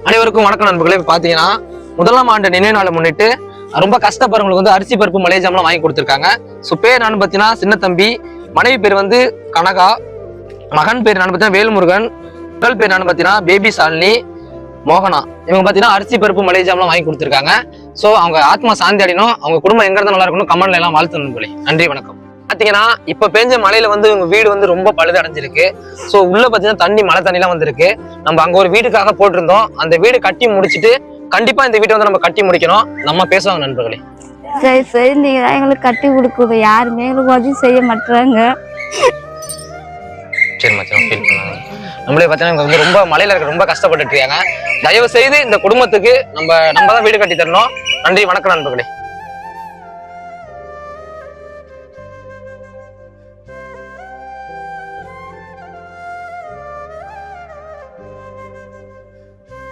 அனைவருக்கும் வணக்கம் நண்பர்களே. பாத்தீங்கன்னா முதலாம் ஆண்டு நினைவு நாளை முன்னிட்டு ரொம்ப கஷ்டப்படுறவங்களுக்கு வந்து அரிசி பருப்பு மளிகை ஜாமான் வாங்கி கொடுத்துருக்காங்க. ஸோ பேர் நான் பார்த்தீங்கன்னா சின்ன தம்பி, மனைவி பேர் வந்து கனகா, மகன் பேர் நான் பார்த்தீங்கன்னா வேல்முருகன், மகள் பேர் நான் பார்த்தீங்கன்னா பேபி சாலினி, மோகனா. இவங்க பார்த்தீங்கன்னா அரிசி பருப்பு மளிகை ஜாமான் வாங்கி கொடுத்துருக்காங்க. ஸோ அவங்க ஆத்மா சாந்தி அடையணும், அவங்க குடும்பம் எங்க இருந்தா நல்லா இருக்கணும் கமெண்ட்ல எல்லாம் வாழ்த்து நண்பர்களே. நன்றி வணக்கம். பாத்தீங்கன்னா இப்ப பெஞ்ச மழையில வந்து உங்க வீடு வந்து ரொம்ப பழுது அடைஞ்சிருக்கு. சோ உள்ள பாத்தீங்கன்னா தண்ணி, மழை தண்ணி எல்லாம் வந்திருக்கு. நம்ம அங்க ஒரு வீடுக்காக போட்டிருந்தோம். அந்த வீடு கட்டி முடிச்சுட்டு கண்டிப்பா இந்த வீட்டை வந்து நம்ம கட்டி முடிக்கணும். நம்ம பேசுவாங்க நண்பர்களே. சரி சரி, நீங்க தான் எங்களுக்கு கட்டி கொடுக்குது, யாருமே எங்களுக்கு உதவி செய்ய மாட்டாங்க. சரி மச்சான், ஃபீல் பண்ணாங்க. நம்மளே பார்த்தீங்கன்னா வந்து ரொம்ப மழையில இருக்க ரொம்ப கஷ்டப்பட்டுட்டு இருக்காங்க. தயவு செய்து இந்த குடும்பத்துக்கு நம்ம தான் வீடு கட்டி தரணும். நன்றி வணக்கம் நண்பர்களே.